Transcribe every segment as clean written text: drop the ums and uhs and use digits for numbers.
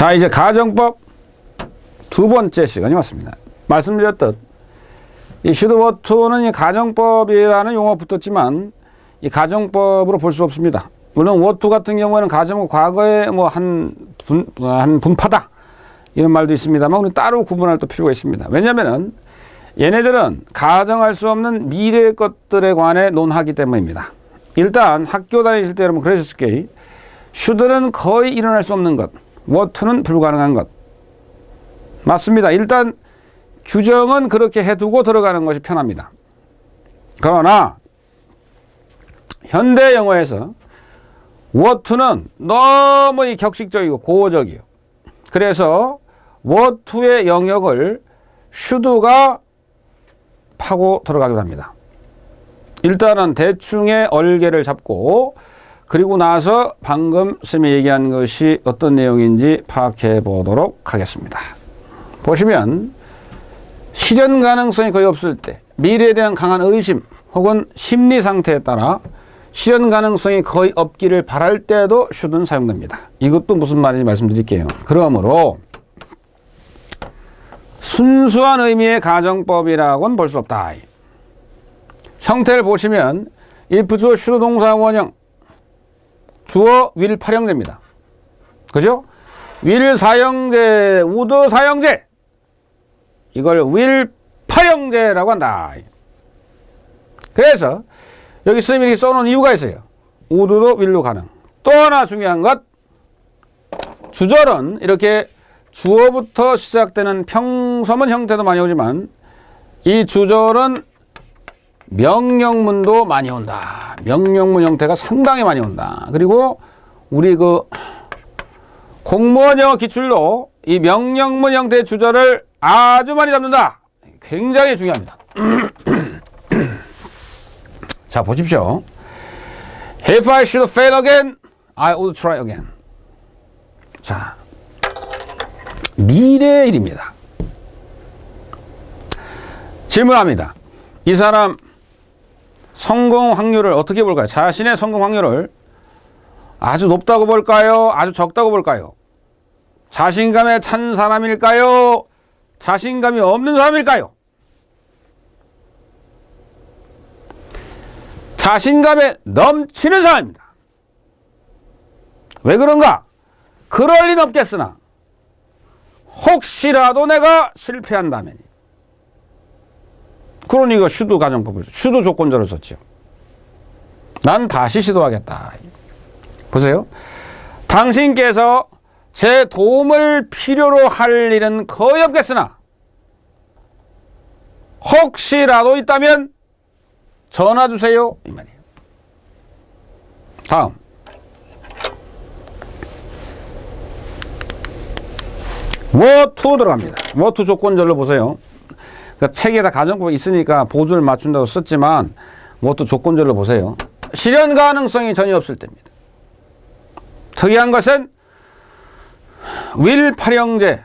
자, 이제 가정법 두 번째 시간이 왔습니다. 말씀드렸듯 이 슈드 워투는 이 가정법이라는 용어가 붙었지만 이 가정법으로 볼 수 없습니다. 물론 워투 같은 경우에는 가정은 과거에 뭐 한 분파다 이런 말도 있습니다만 우리 따로 구분할 또 필요가 있습니다. 왜냐하면은 얘네들은 가정할 수 없는 미래의 것들에 관해 논하기 때문입니다. 일단 학교 다니실 때 여러분 그러셨을 거예요. 슈드는 거의 일어날 수 없는 것, 워투는 불가능한 것. 맞습니다. 일단 규정은 그렇게 해두고 들어가는 것이 편합니다. 그러나 현대 영어에서 워투는 너무 이 격식적이고 고어적이에요. 그래서 워투의 영역을 슈드가 파고 들어가기도 합니다. 일단은 대충의 얼개를 잡고 그리고 나서 방금 쌤이 얘기한 것이 어떤 내용인지 파악해 보도록 하겠습니다. 보시면 실현 가능성이 거의 없을 때 미래에 대한 강한 의심 혹은 심리 상태에 따라 실현 가능성이 거의 없기를 바랄 때도 슈드는 사용됩니다. 이것도 무슨 말인지 말씀드릴게요. 그러므로 순수한 의미의 가정법이라고는 볼 수 없다. 형태를 보시면 if 주어 슈드 동사 원형 주어 will 팔형제입니다. 그죠? will 사형제, would 사형제 이걸 will 팔형제라고 한다. 그래서 여기 쌤이 이렇게 써놓은 이유가 있어요. would도 will로 가능. 또 하나 중요한 것 주절은 이렇게 주어부터 시작되는 평서문 형태도 많이 오지만 이 주절은 명령문도 많이 온다. 명령문 형태가 상당히 많이 온다. 그리고 우리 그 공무원 영어 기출로 이 명령문 형태의 주절을 아주 많이 잡는다. 굉장히 중요합니다. 자, 보십시오. If I should fail again, I would try again. 자, 미래의 일입니다. 질문합니다. 이 사람 성공 확률을 어떻게 볼까요? 자신의 성공 확률을 아주 높다고 볼까요? 아주 적다고 볼까요? 자신감에 찬 사람일까요? 자신감이 없는 사람일까요? 자신감에 넘치는 사람입니다. 왜 그런가? 그럴 리는 없겠으나 혹시라도 내가 실패한다면 그러니 이거 슈드 가정법을 슈드 조건절을 썼죠. 난 다시 시도하겠다. 보세요. 당신께서 제 도움을 필요로 할 일은 거의 없겠으나 혹시라도 있다면 전화 주세요. 이 말이에요. 다음. 워투 들어갑니다. 워투 조건절로 보세요. 그러니까 책에다 가정법이 있으니까 보조를 맞춘다고 썼지만 워투 조건절로 보세요. 실현 가능성이 전혀 없을 때입니다. 특이한 것은 will 팔형제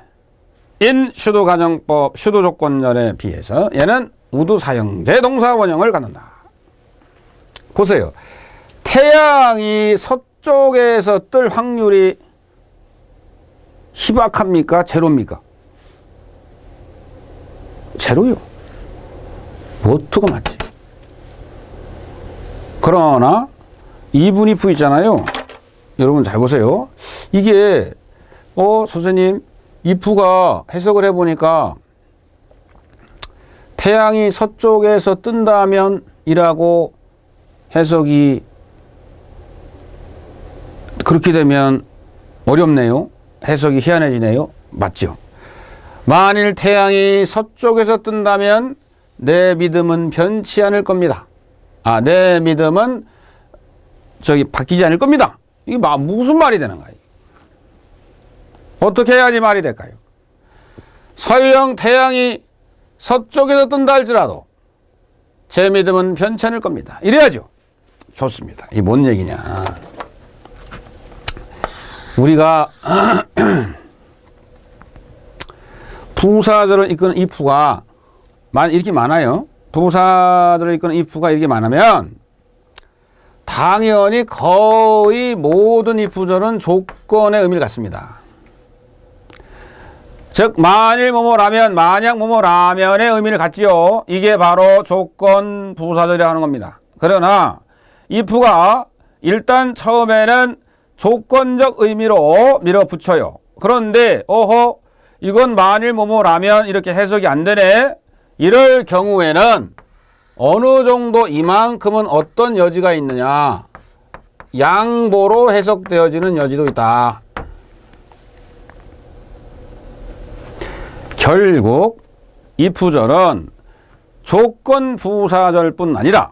in 슈도 가정법 슈도 조건절에 비해서 얘는 would 사형제 동사 원형을 갖는다. 보세요. 태양이 서쪽에서 뜰 확률이 희박합니까? 제로입니까? 제로요. 워투가 맞지. 그러나 even if 있잖아요. 여러분 잘 보세요. 이게 선생님 if가 해석을 해보니까 태양이 서쪽에서 뜬다면 이라고 해석이 그렇게 되면 어렵네요. 해석이 희한해지네요. 맞죠? 만일 태양이 서쪽에서 뜬다면 내 믿음은 변치 않을 겁니다. 내 믿음은 바뀌지 않을 겁니다. 이게 무슨 말이 되는가요? 어떻게 해야지 말이 될까요? 설령 태양이 서쪽에서 뜬다 할지라도 제 믿음은 변치 않을 겁니다. 이래야죠. 좋습니다. 이게 뭔 얘기냐. 우리가 부사절을 이끄는 if가 이렇게 많아요. 부사절을 이끄는 if가 이렇게 많으면 당연히 거의 모든 if절은 조건의 의미를 갖습니다. 즉 만일 뭐뭐라면, 만약 뭐뭐라면의 의미를 갖지요. 이게 바로 조건 부사절이라고 하는 겁니다. 그러나 if가 일단 처음에는 조건적 의미로 밀어붙여요. 그런데 어허 이건 만일 뭐뭐라면 이렇게 해석이 안 되네. 이럴 경우에는 어느 정도 이만큼은 어떤 여지가 있느냐. 양보로 해석되어지는 여지도 있다. 결국 if절은 조건 부사절뿐 아니라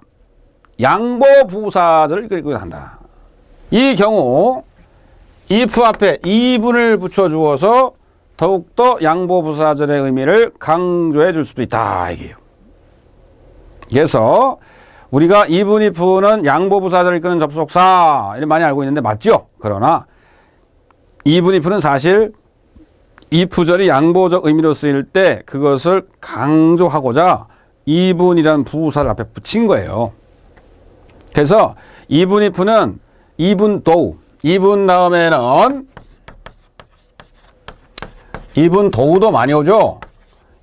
양보 부사절을 이끌고 한다. 이 경우 if 앞에 이분을 붙여주어서 더욱더 양보 부사절의 의미를 강조해 줄 수도 있다. 이게요. 그래서 우리가 even if는 양보 부사절을 이끄는 접속사 이렇게 많이 알고 있는데 맞죠? 그러나 even if는 사실 if절이 양보적 의미로 쓰일 때 그것을 강조하고자 even이라는 부사를 앞에 붙인 거예요. 그래서 even if는 even though, even 다음에는 even though도 많이 오죠.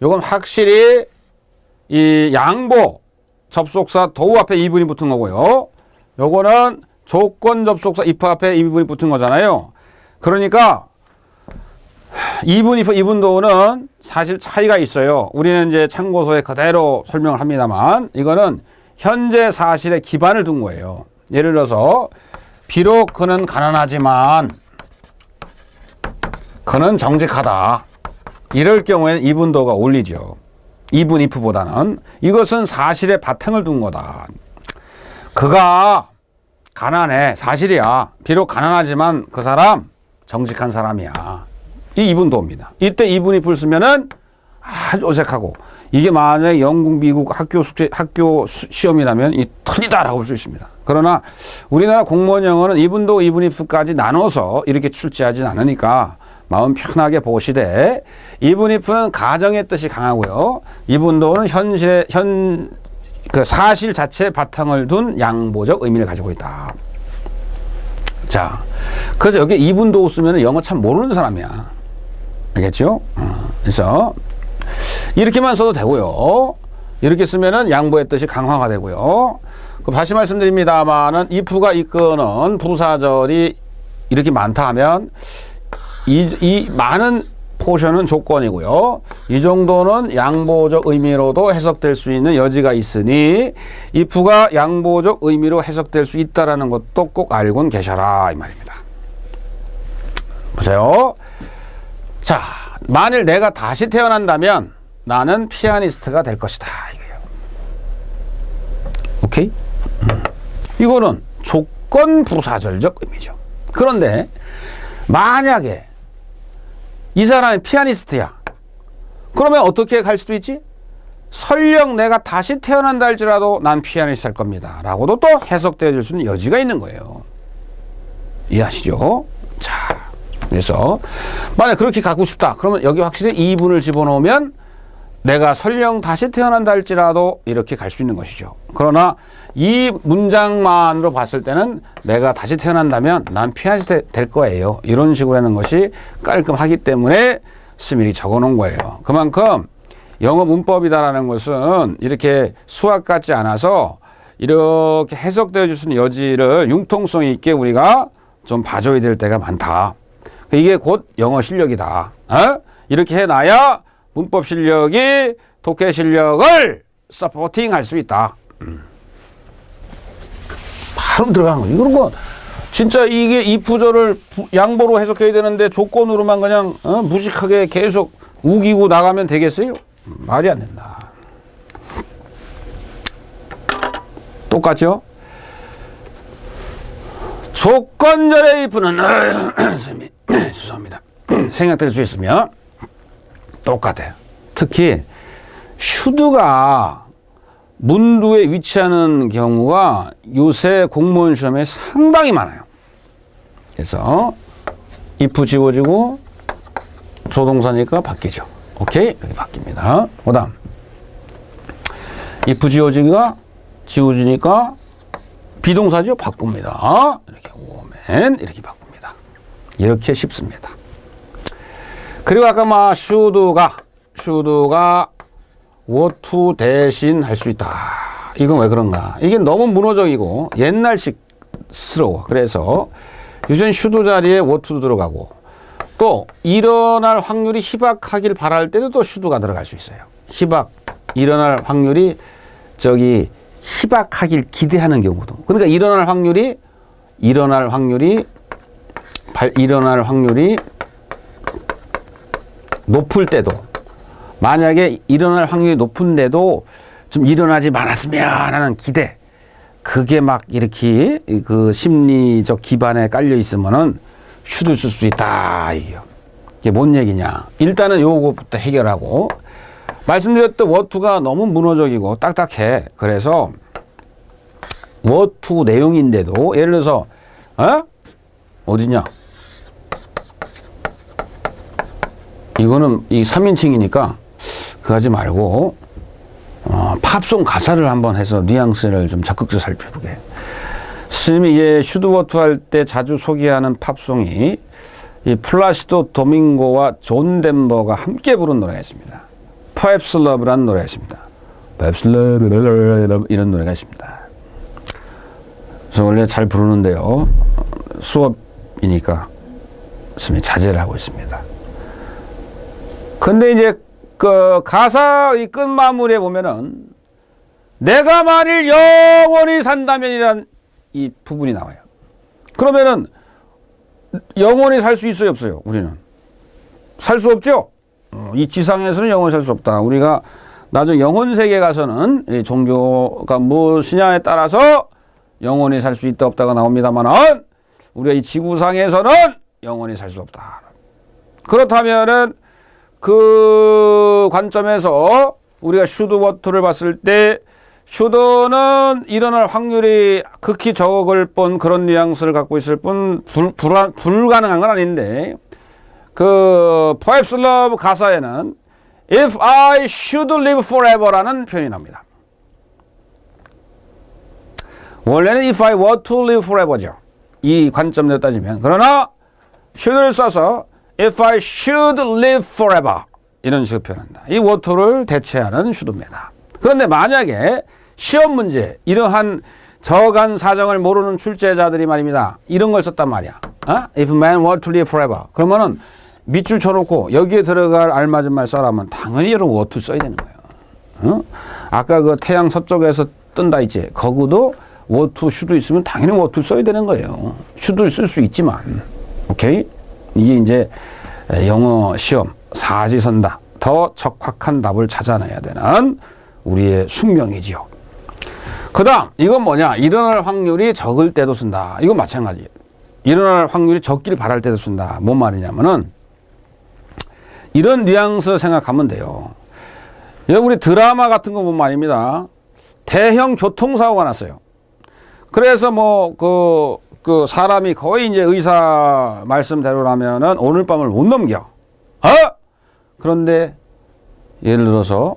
이건 확실히 이 양보 접속사 though 앞에 even이 붙은 거고요. 요거는 조건 접속사 if 앞에 even이 붙은 거잖아요. 그러니까 even if, even though는 사실 차이가 있어요. 우리는 이제 참고서에 그대로 설명을 합니다만 이거는 현재 사실에 기반을 둔 거예요. 예를 들어서 비록 그는 가난하지만 그는 정직하다. 이럴 경우에는 even though가 어울리죠. even if보다는 이것은 사실에 바탕을 둔 거다. 그가 가난해. 사실이야. 비록 가난하지만 그 사람 정직한 사람이야. 이 even though입니다. 이때 even if를 쓰면은 아주 어색하고 이게 만약에 영국, 미국 학교 숙제, 학교 시험이라면 이 틀리다라고 볼 수 있습니다. 그러나 우리나라 공무원 영어는 even though, even if까지 나눠서 이렇게 출제하진 않으니까 마음 편하게 보시되 even if는 가정의 뜻이 강하고요. even though는 현실의 그 사실 자체에 바탕을 둔 양보적 의미를 가지고 있다. 자, 그래서 여기 even though 쓰면 영어 참 모르는 사람이야. 알겠죠? 그래서 이렇게만 써도 되고요. 이렇게 쓰면은 양보의 뜻이 강화가 되고요. 그럼 다시 말씀드립니다만은 if가 이끄는 부사절이 이렇게 많다 하면 이 많은 포션은 조건이고요. 이 정도는 양보적 의미로도 해석될 수 있는 여지가 있으니 if가 양보적 의미로 해석될 수 있다라는 것도 꼭 알고는 계셔라 이 말입니다. 보세요. 자, 만일 내가 다시 태어난다면 나는 피아니스트가 될 것이다. 이거예요. 오케이? 이거는 조건 부사절적 의미죠. 그런데 만약에 이 사람이 피아니스트야. 그러면 어떻게 갈 수도 있지? 설령 내가 다시 태어난다 할지라도 난 피아니스트 할 겁니다. 라고도 또 해석되어 줄 수 있는 여지가 있는 거예요. 이해하시죠? 자, 그래서 만약 그렇게 갖고 싶다. 그러면 여기 확실히 이분을 집어넣으면 내가 설령 다시 태어난다 할지라도 이렇게 갈 수 있는 것이죠. 그러나 이 문장만으로 봤을 때는 내가 다시 태어난다면 난 피아니스트 될 거예요. 이런 식으로 하는 것이 깔끔하기 때문에 스미리 적어 놓은 거예요. 그만큼 영어 문법이다라는 것은 이렇게 수학 같지 않아서 이렇게 해석되어 줄 수 있는 여지를 융통성 있게 우리가 좀 봐줘야 될 때가 많다. 이게 곧 영어 실력이다. 이렇게 해놔야 문법 실력이 독해 실력을 서포팅 할 수 있다. 바로 들어간 거예요. 이런 거 진짜 이게 if절을 양보로 해석해야 되는데 조건으로만 그냥 무식하게 계속 우기고 나가면 되겠어요? 말이 안 된다. 똑같죠? 조건절의 if는 죄송합니다. 생략될 수 있으며 똑같아요. 특히 should가 문두에 위치하는 경우가 요새 공무원 시험에 상당히 많아요. 그래서 if 지워지고 조동사니까 바뀌죠. 오케이? 이렇게 바뀝니다. 그 다음 if 지워지니까 비동사죠? 바꿉니다. 이렇게 오면 이렇게 바꿉니다. 이렇게 쉽습니다. 그리고 아까 막 should가 ought to 대신 할 수 있다. 이건 왜 그런가? 이게 너무 문어적이고 옛날식스러워. 그래서 유전 should 자리에 ought to 들어가고 또 일어날 확률이 희박하길 바랄 때도 또 should가 들어갈 수 있어요. 일어날 확률이 희박하길 기대하는 경우도. 그러니까 일어날 확률이 높을 때도, 만약에 일어날 확률이 높은데도 좀 일어나지 말았으면 하는 기대, 그게 막 이렇게 그 심리적 기반에 깔려 있으면은 should를 쓸 수 있다. 이게 뭔 얘기냐? 일단은 요거부터 해결하고, 말씀드렸던 ought to가 너무 문어적이고 딱딱해. 그래서 ought to 내용인데도 예를 들어서 어디냐? 이거는 이 3인칭이니까 그거 하지 말고 팝송 가사를 한번 해서 뉘앙스를 좀 적극적으로 살펴보게. 스님이 이제 should ought to 할 때 자주 소개하는 팝송이 이 플라시도 도밍고와 존 덴버가 함께 부른 노래가 있습니다. Perhaps Love라는 노래가 있습니다. Perhaps Love 이런 노래가 있습니다. 그래서 원래 잘 부르는데요. 수업이니까 스님이 자제를 하고 있습니다. 근데 이제 그 가사 이 끝마무리에 보면은 내가 만일 영원히 산다면이란 이 부분이 나와요. 그러면은 영원히 살 수 있어요, 없어요? 우리는 살 수 없죠. 이 지상에서는 영원히 살 수 없다. 우리가 나중에 영혼 세계에 가서는 이 종교가 무엇이냐에 따라서 영원히 살 수 있다 없다가 나옵니다만은 우리가 이 지구상에서는 영원히 살 수 없다. 그렇다면은 그 관점에서 우리가 should ought to를 봤을 때 should는 일어날 확률이 극히 적을 뿐 그런 뉘앙스를 갖고 있을 뿐 불가능한 건 아닌데, 그 Perhaps Love 가사에는 If I should live forever라는 표현이 나옵니다. 원래는 If I were to live forever죠. 이 관점으로 따지면. 그러나 should를 써서 If I should live forever 이런 식으로 표현한다. 이 were to를 대체하는 should입니다. 그런데 만약에 시험 문제 이러한 저간 사정을 모르는 출제자들이 말입니다. 이런 걸 썼단 말이야. If man were to live forever. 그러면은 밑줄 쳐놓고 여기에 들어갈 알맞은 말 써라면 당연히 여러분 were to 써야 되는 거예요. 아까 그 태양 서쪽에서 뜬다 있지. 거기도 were to should 있으면 당연히 were to 써야 되는 거예요. should를 쓸 수 있지만. 오케이? 이게 이제 영어 시험 사지선다. 더 적확한 답을 찾아내야 되는 우리의 숙명이지요. 그 다음 이건 뭐냐? 일어날 확률이 적을 때도 쓴다. 이건 마찬가지. 일어날 확률이 적길 바랄 때도 쓴다. 뭔 말이냐면은 이런 뉘앙스 생각하면 돼요. 우리 드라마 같은 거 보면 말입니다. 대형 교통사고가 났어요. 그래서 뭐 그 사람이 거의 이제 의사 말씀대로라면은 오늘 밤을 못 넘겨. 그런데 예를 들어서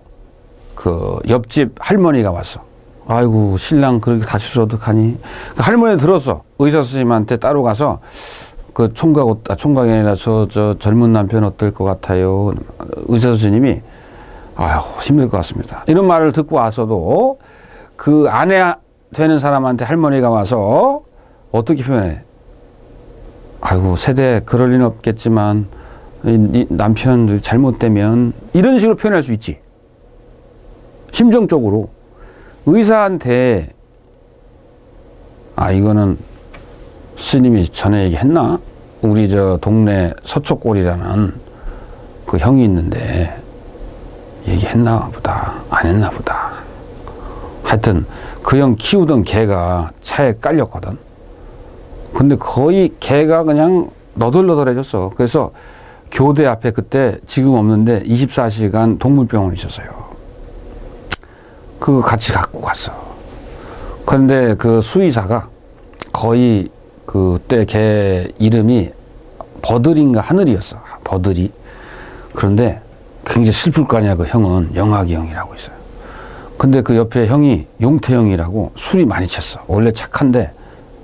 그 옆집 할머니가 왔어. 아이고 신랑 그렇게 다쳐서 어떡하니? 그 할머니 들었어. 의사 선생님한테 따로 가서 그 총각이 아니라 저 젊은 남편 어떨 것 같아요? 의사 선생님이 아유 힘들 것 같습니다. 이런 말을 듣고 와서도 그 아내 되는 사람한테 할머니가 와서 어떻게 표현해? 아이고 세대 그럴 리는 없겠지만 이 남편 잘못되면 이런 식으로 표현할 수 있지. 심정적으로 의사한테 이거는 스님이 전에 얘기했나? 우리 저 동네 서초골이라는 그 형이 있는데 얘기했나 보다 안 했나 보다. 하여튼 그 형 키우던 개가 차에 깔렸거든. 근데 거의 개가 그냥 너덜너덜해졌어. 그래서 교대 앞에 그때 지금 없는데 24시간 동물병원이 있었어요. 그거 같이 갖고 갔어. 그런데 그 수의사가 거의 그때 개 이름이 버들인가 하늘이었어. 버들이. 그런데 굉장히 슬플 거 아니야. 그 형은 영학이 형이라고 있어요. 근데 그 옆에 형이 용태형이라고 술이 많이 쳤어. 원래 착한데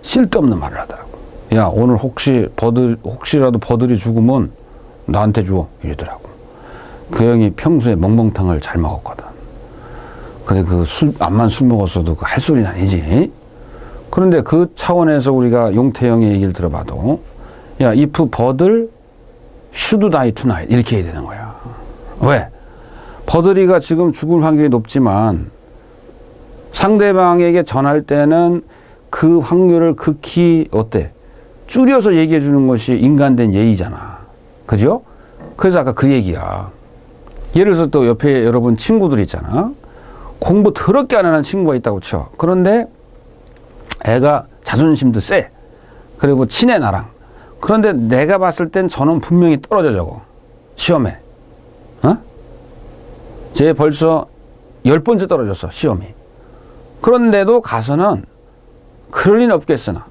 쓸데없는 말을 하더라고. 야 오늘 혹시라도 버들이 죽으면 나한테 줘. 이러더라고. 그 형이 평소에 멍멍탕을 잘 먹었거든. 근데 그 암만 술 먹었어도 그 할 소리는 아니지. 그런데 그 차원에서 우리가 용태형의 얘기를 들어봐도, 야, if 버들 should die tonight. 이렇게 해야 되는 거야. 왜? 버들이가 지금 죽을 확률이 높지만 상대방에게 전할 때는 그 확률을 극히 어때? 줄여서 얘기해 주는 것이 인간된 예의잖아. 그죠? 그래서 아까 그 얘기야. 예를 들어서 또 옆에 여러분 친구들 있잖아. 공부 더럽게 안 하는 친구가 있다고 쳐. 그런데 애가 자존심도 세. 그리고 친해 나랑. 그런데 내가 봤을 땐 저는 분명히 떨어져 저거. 시험에. 어? 쟤 벌써 10번째 떨어졌어. 시험이. 그런데도 가서는 그럴 리는 없겠으나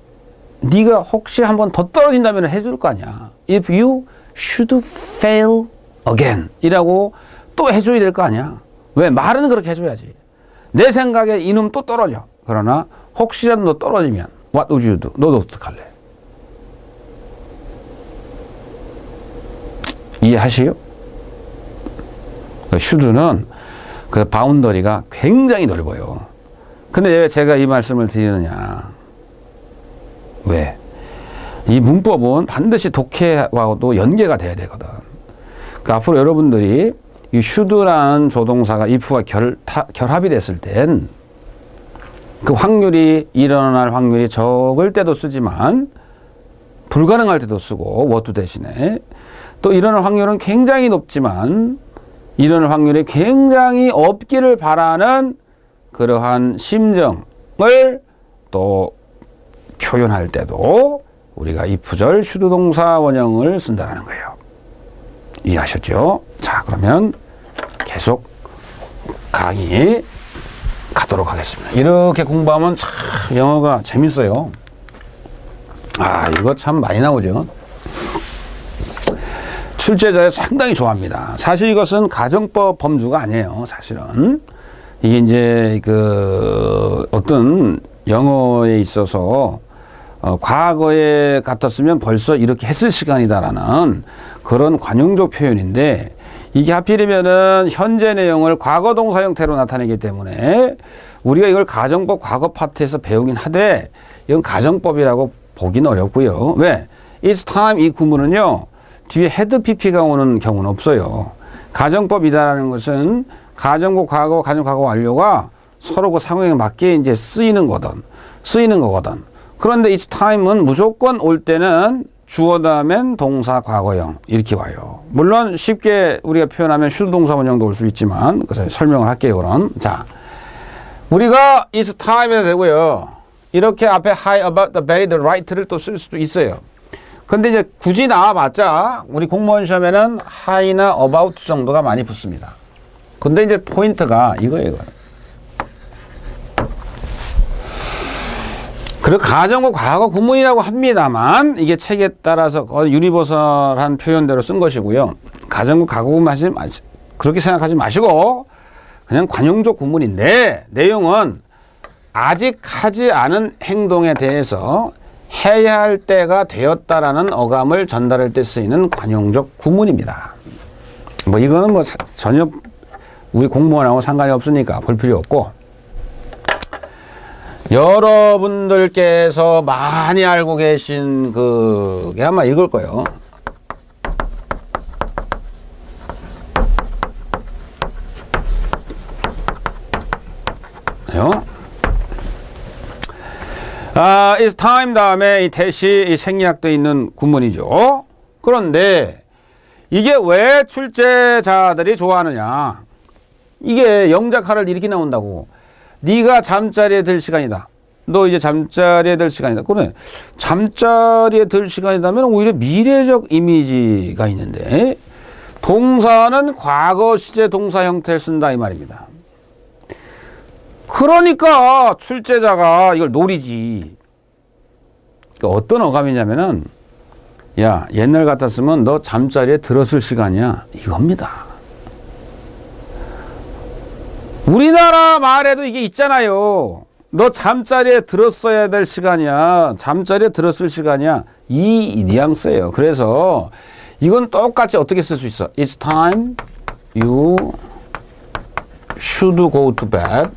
네가 혹시 한 번 더 떨어진다면 해줄 거 아니야. If you should fail again 이라고 또 해줘야 될 거 아니야. 왜? 말은 그렇게 해줘야지. 내 생각에 이놈 또 떨어져. 그러나 혹시라도 너 떨어지면 what would you do? 너도 어떡할래? 이해하시요? 그 should는 그 바운더리가 굉장히 넓어요. 근데 왜 제가 이 말씀을 드리느냐? 왜? 이 문법은 반드시 독해와도 연계가 돼야 되거든. 그 앞으로 여러분들이 이 should라는 조동사가 if와 결합이 됐을 땐 그 확률이 일어날 확률이 적을 때도 쓰지만 불가능할 때도 쓰고 what 대신에 또 일어날 확률은 굉장히 높지만 일어날 확률이 굉장히 없기를 바라는 그러한 심정을 또 표현할 때도 우리가 if절 should 동사 원형을 쓴다는 거예요. 이해하셨죠? 자, 그러면 계속 강의 가도록 하겠습니다. 이렇게 공부하면 참 영어가 재밌어요. 아, 이거 참 많이 나오죠. 출제자에 상당히 좋아합니다. 사실 이것은 가정법 범주가 아니에요. 사실은 이게 이제 그 어떤 영어에 있어서 과거에 같았으면 벌써 이렇게 했을 시간이다라는 그런 관용적 표현인데 이게 하필이면은 현재 내용을 과거 동사 형태로 나타내기 때문에 우리가 이걸 가정법 과거 파트에서 배우긴 하되 이건 가정법이라고 보기는 어렵고요. 왜? It's time 이 구문은요. 뒤에 헤드 PP가 오는 경우는 없어요. 가정법이다라는 것은 가정법 과거, 가정 과거 완료가 서로 그 상황에 맞게 이제 쓰이는 거거든. 그런데 it's time은 무조건 올 때는 주어 다음엔 동사 과거형 이렇게 와요. 물론 쉽게 우리가 표현하면 should 동사 원형도 올 수 있지만 그래서 설명을 할게요. 그럼 자, 우리가 it's time에도 되고요. 이렇게 앞에 high about the buried right를 또 쓸 수도 있어요. 근데 이제 굳이 나와봤자 우리 공무원 시험에는 high나 about 정도가 많이 붙습니다. 근데 이제 포인트가 이거예요. 그리고 가정과 과거 구문이라고 합니다만 이게 책에 따라서 유니버설한 표현대로 쓴 것이고요. 가정과 과거 구문 그렇게 생각하지 마시고 그냥 관용적 구문인데 내용은 아직 하지 않은 행동에 대해서 해야 할 때가 되었다라는 어감을 전달할 때 쓰이는 관용적 구문입니다. 뭐 이거는 뭐 전혀 우리 공무원하고 상관이 없으니까 볼 필요 없고 여러분들께서 많이 알고 계신 그게 아마 읽을 거예요. It's time 다음에 이 대시 이 생략되어 있는 구문이죠. 그런데 이게 왜 출제자들이 좋아하느냐? 이게 영작하를 이렇게 나온다고. 네가 잠자리에 들 시간이다. 너 이제 잠자리에 들 시간이다. 그래. 잠자리에 들 시간이라면 오히려 미래적 이미지가 있는데 동사는 과거 시제 동사 형태를 쓴다 이 말입니다. 그러니까 출제자가 이걸 노리지. 그러니까 어떤 어감이냐면은 야, 옛날 같았으면 너 잠자리에 들었을 시간이야. 이겁니다. 우리나라 말에도 이게 있잖아요. 너 잠자리에 들었어야 될 시간이야. 잠자리에 들었을 시간이야. 이 뉘앙스예요. 그래서 이건 똑같이 어떻게 쓸 수 있어? It's time you should go to bed.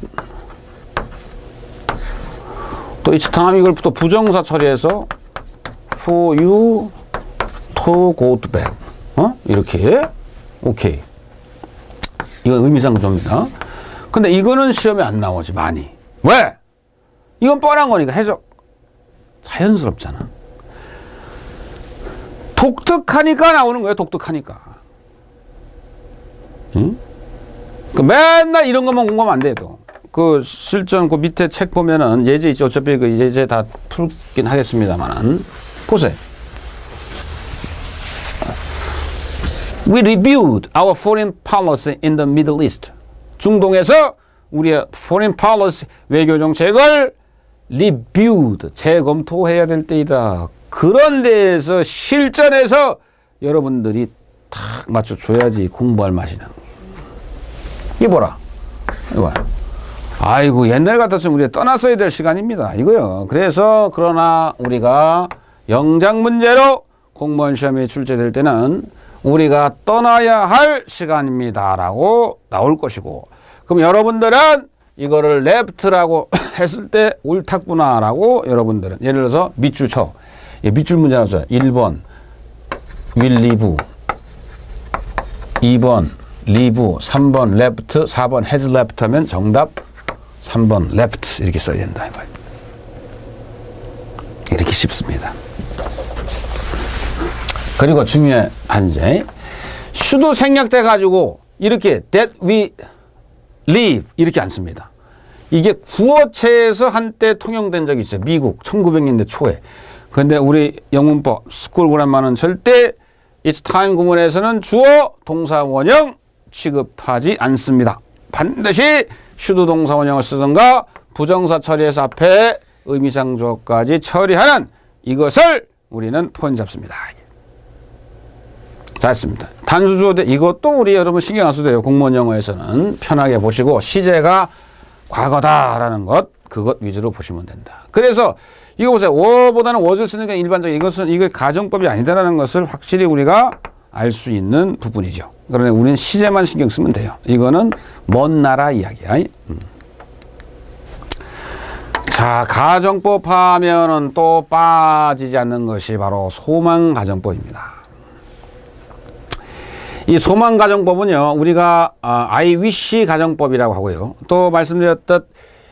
또 it's time 이걸 또 부정사 처리해서 for you to go to bed. 이렇게. 오케이. 이건 의미상조입니다. 근데 이거는 시험에 안 나오지, 많이. 왜? 이건 뻔한 거니까 해석. 자연스럽잖아. 독특하니까 나오는 거예요, 독특하니까. 응? 맨날 이런 것만 공부하면 안 돼, 또. 그 실전 그 밑에 책 보면은 예제 있죠. 어차피 그 예제 다 풀긴 하겠습니다만은. 보세요. We reviewed our foreign policy in the Middle East. 중동에서 우리의 foreign policy 외교 정책을 reviewed 재검토해야 될 때이다. 그런 데에서 실전에서 여러분들이 탁 맞춰줘야지 공부할 맛이 나는 거예요. 이게 뭐라? 이거 아이고 옛날 같았으면 우리가 떠났어야 될 시간입니다. 이거요. 그래서 그러나 우리가 영장 문제로 공무원 시험에 출제될 때는 우리가 떠나야 할 시간입니다라고 나올 것이고, 그럼 여러분들은 이거를 레프트라고 했을 때 옳았구나라고 여러분들은 예를 들어서 밑줄 쳐. 밑줄 문제 나왔어요. 1번 will leave, 2번 leave, 3번 left, 4번 has left 하면 정답 3번 left 이렇게 써야 된다. 이렇게 쉽습니다. 그리고 중요한 제 should 생략돼 가지고 이렇게 that we leave 이렇게 안 씁니다. 이게 구어체에서 한때 통용된 적이 있어요. 미국 1900년대 초에. 그런데 우리 영문법 스쿨 그래머는 절대 it's time 구문에서는 주어 동사 원형 취급하지 않습니다. 반드시 should 동사 원형을 쓰든가 부정사 처리해서 앞에 의미상조까지 처리하는 이것을 우리는 포인트 잡습니다. 잘했습니다. 단수주어 대 이것도 우리 여러분 신경 안 써도 돼요. 공무원 영어에서는 편하게 보시고 시제가 과거다라는 것 그것 위주로 보시면 된다. 그래서 이거 보세요. 워보다는 was를 쓰는 게 일반적인 이것은 이거 가정법이 아니다라는 것을 확실히 우리가 알 수 있는 부분이죠. 그러나 우리는 시제만 신경 쓰면 돼요. 이거는 먼 나라 이야기야. 자, 가정법 하면은 또 빠지지 않는 것이 바로 소망가정법입니다. 이 소망가정법은요, 우리가 I wish 가정법이라고 하고요. 또 말씀드렸듯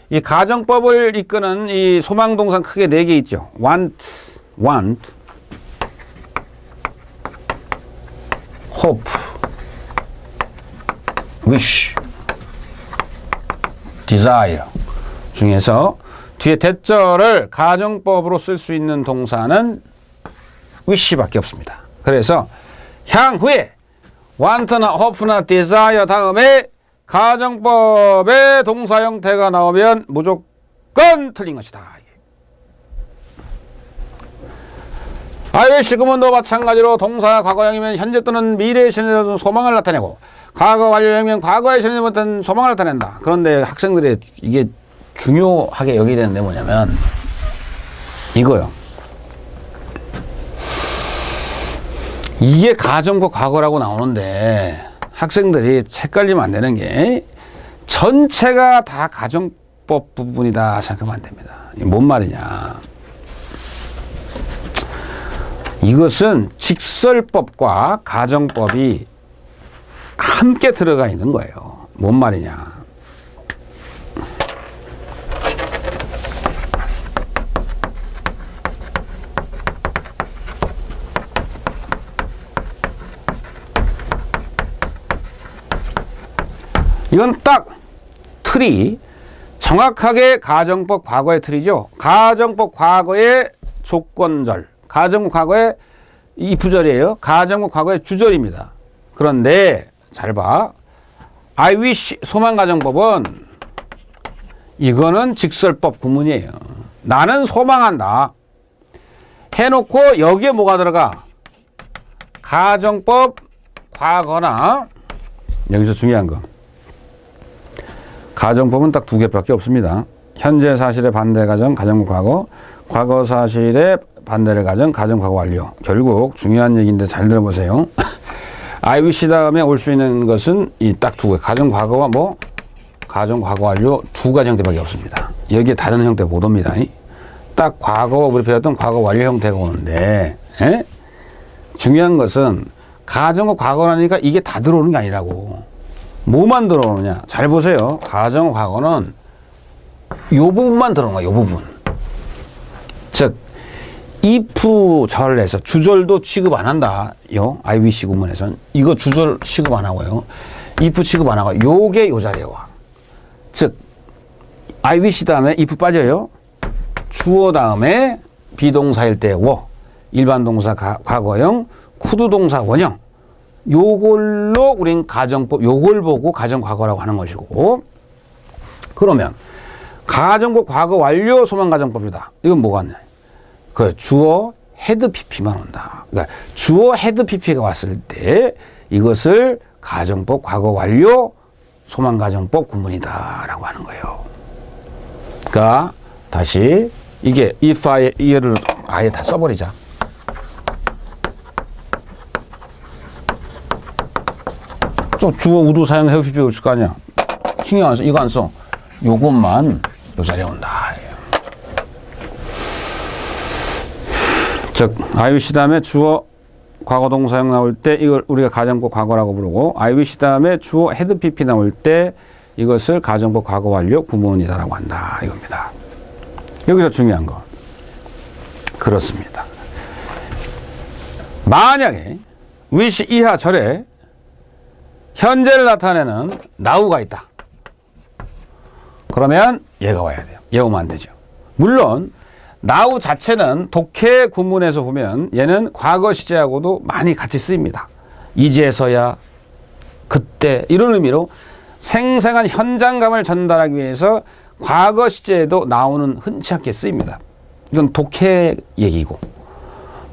이 가정법을 이끄는 이 소망동사 크게 4개 있죠. want, hope, wish, desire 중에서 뒤에 대절을 가정법으로 쓸 수 있는 동사는 wish밖에 없습니다. 그래서 향후에 want나 hope나 desire 다음에 가정법의 동사 형태가 나오면 무조건 틀린 것이다. I wish 구문도 마찬가지로 동사 과거형이면 현재 또는 미래의 시제로 소망을 나타내고 과거 완료형이면 과거의 시제로 어떤 소망을 나타낸다. 그런데 학생들이 이게 중요하게 여기야 되는데 뭐냐면 이거요. 이게 가정법 과거라고 나오는데 학생들이 헷갈리면 안 되는 게 전체가 다 가정법 부분이다 생각하면 안 됩니다. 이게 뭔 말이냐. 이것은 직설법과 가정법이 함께 들어가 있는 거예요. 뭔 말이냐. 이건 딱 틀이 정확하게 가정법 과거의 틀이죠. 가정법 과거의 조건절, 가정법 과거의 이 부절이에요. 가정법 과거의 주절입니다. 그런데 잘 봐. I wish 소망가정법은 이거는 직설법 구문이에요. 나는 소망한다. 해놓고 여기에 뭐가 들어가? 가정법 과거나 여기서 중요한 거. 가정법은 딱 2개밖에 없습니다. 현재 사실의 반대 가정, 가정법 과거, 과거 사실의 반대를 가정, 가정과거 완료. 결국 중요한 얘기인데 잘 들어보세요. I wish 다음에 올 수 있는 것은 이 딱 두 개. 가정과거와 뭐? 가정과거 완료 두 가지 형태밖에 없습니다. 여기에 다른 형태 못 옵니다. 딱 과거, 우리 배웠던 과거 완료 형태가 오는데, 에? 중요한 것은 가정과 과거라니까 이게 다 들어오는 게 아니라고. 뭐만 들어오느냐? 잘 보세요. 가정과 과거는 요 부분만 들어오는 거야, 요 부분. 즉, if 절에서 주절도 취급 안 한다. 요 I wish 구문에서는 이거 주절 취급 안 하고요. if 취급 안 하고 요게 요 자리에 와. 즉 I wish 다음에 if 빠져요. 주어 다음에 비동사일 때 워, 일반 동사 과거형, could 동사 원형. 요걸로 우린 가정법 요걸 보고 가정과거라고 하는 것이고, 그러면 가정법 과거 완료 소망 가정법이다. 이건 뭐가 있냐? 그 주어 헤드 PP만 온다. 그러니까 주어 헤드 PP가 왔을 때 이것을 가정법 과거 완료 소망 가정법 구문이다라고 하는 거예요. 그러니까 다시 이게 if I 얘를 아예 다 써버리자. 또 주어 우도 사용 헤드 PP가 있을 거 아니야. 신경 안 써. 이거 안 써. 요것만 요 자리에 온다. 즉 I wish 다음에 주어 과거 동사형 나올 때 이걸 우리가 가정법 과거라고 부르고, I wish 다음에 주어 헤드 PP 나올 때 이것을 가정법 과거 완료 구문이다라고 한다 이겁니다. 여기서 중요한 거 그렇습니다. 만약에 wish 이하 절에 현재를 나타내는 now가 있다. 그러면 얘가 와야 돼요. 얘 오면 안 되죠. 물론 now 자체는 독해 구문에서 보면 얘는 과거 시제하고도 많이 같이 쓰입니다. 이제서야, 그때 이런 의미로 생생한 현장감을 전달하기 위해서 과거 시제에도 now는 흔치 않게 쓰입니다. 이건 독해 얘기고,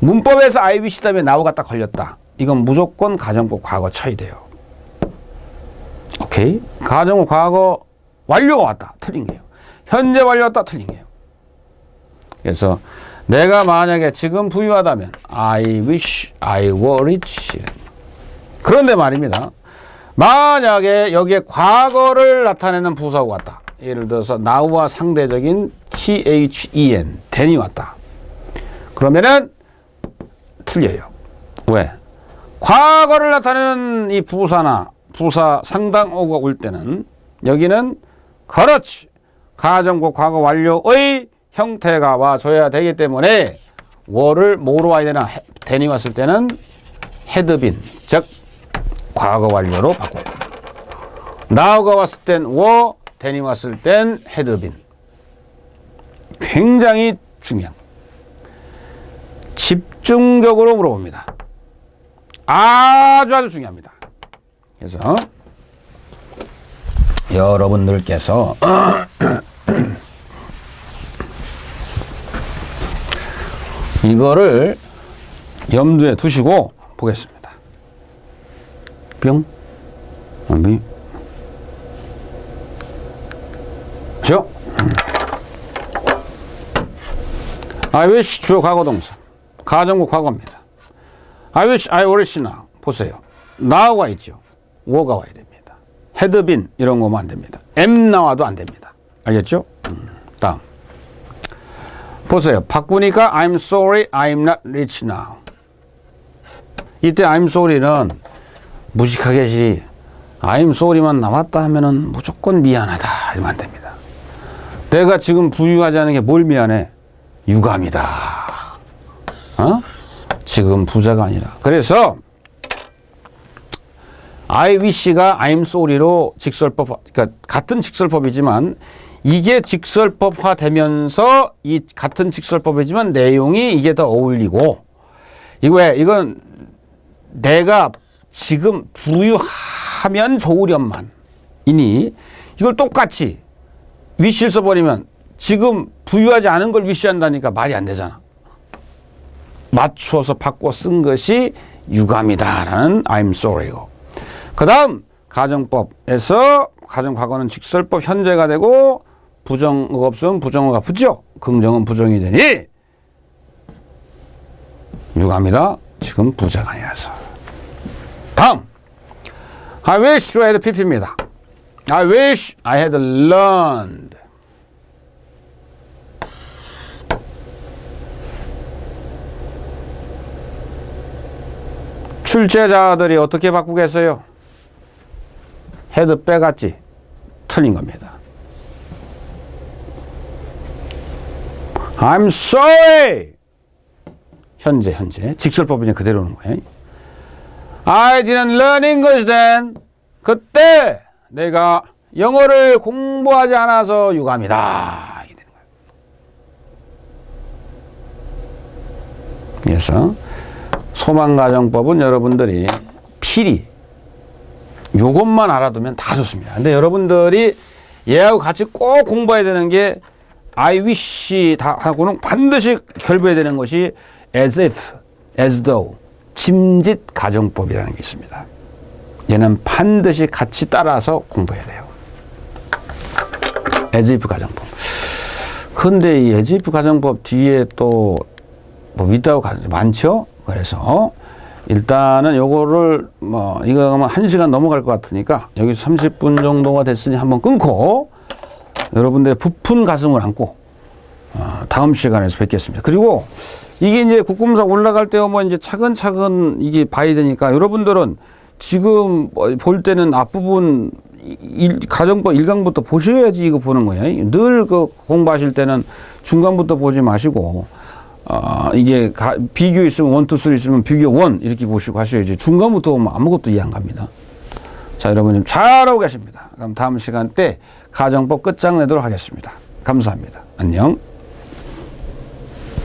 문법에서 I wish 다음에 now가 딱 걸렸다. 이건 무조건 가정법 과거 쳐야 돼요. 오케이? 가정법 과거 완료가 왔다. 틀린 거예요. 현재 완료 왔다. 틀린 거예요. 그래서 내가 만약에 지금 부유하다면 I wish I were rich. 그런데 말입니다. 만약에 여기에 과거를 나타내는 부사가 왔다. 예를 들어서 now와 상대적인 then, then이 왔다. 그러면은 틀려요. 왜? 과거를 나타내는 이 부사나 부사 상당어가 올 때는 여기는 그렇지. 가정법 과거 완료의 형태가 와줘야 되기 때문에 were를 뭐로 와야 되나? then이 왔을 때는 had been, 즉 과거 완료로 바꿔. now가 왔을 땐 were, then이 왔을 땐 had been. 굉장히 중요한, 집중적으로 물어봅니다. 아주 중요합니다. 그래서 여러분들께서 이거를 염두에 두시고 보겠습니다. 뿅. 그죠? I wish 주요 과거 동사. 가정법 과거입니다. I wish I were rich now. 보세요. now가 있죠. were가 와야 됩니다. had been 이런 거면 안 됩니다. am 나와도 안 됩니다. 알겠죠? 다음. 보세요. 바꾸니까 I'm sorry, I'm not rich now. 이때 I'm sorry는 무식하게 I'm sorry만 나왔다 하면은 무조건 미안하다 이러면 안 됩니다. 내가 지금 부유하지 않은 게 뭘 미안해? 유감이다. 어? 지금 부자가 아니라. 그래서 I wish가 I'm sorry로 직설법, 그러니까 같은 직설법이지만 이게 직설법화 되면서 이 같은 직설법이지만 내용이 이게 더 어울리고, 이건 내가 지금 부유하면 좋으련만 이니 이걸 똑같이 wish를 써버리면 지금 부유하지 않은 걸 wish한다니까 말이 안 되잖아. 맞춰서 바꿔 쓴 것이 유감이다라는 I'm sorry고, 그 다음 가정법에서 가정과거는 직설법 현재가 되고 부정어가 없으면 부정어가 붙죠. 긍정은 부정이 되니 육아입니다. 지금 부자가 아니라서. 다음. I wish I had pp입니다. I wish I had learned. 출제자들이 어떻게 바꾸겠어요? had 빼갔지. 틀린 겁니다. I'm sorry. 현재 직설법이 그대로 오는 거예요. I didn't learn English then. 그때 내가 영어를 공부하지 않아서 유감이다. 이게 되는 거예요. 그래서 소망가정법은 여러분들이 필히 요것만 알아두면 다 좋습니다. 근데 여러분들이 얘하고 같이 꼭 공부해야 되는 게 I wish 하고는 반드시 결부해야 되는 것이 as if, as though, 짐짓 가정법이라는 게 있습니다. 얘는 반드시 같이 따라서 공부해야 돼요. as if 가정법. 근데 이 as if 가정법 뒤에 또 뭐 without 가정법 많죠? 그래서 일단은 요거를 이거 하면 1시간 넘어갈 것 같으니까 여기서 30분 정도가 됐으니 한번 끊고 여러분들의 부푼 가슴을 안고 다음 시간에서 뵙겠습니다. 그리고 이게 이제 국공사 올라갈 때 오면 이제 차근차근 이게 봐야 되니까 여러분들은 지금 볼 때는 앞부분 가정법 1강부터 보셔야지 이거 보는 거예요. 늘 그 공부하실 때는 중간부터 보지 마시고 이게 비교 있으면 1, 2, 3 있으면 비교 1 이렇게 보시고 하셔야지 중간부터 오면 아무것도 이해 안 갑니다. 자, 여러분 좀 잘하고 계십니다. 그럼 다음 시간 때 가정법 끝장내도록 하겠습니다. 감사합니다. 안녕.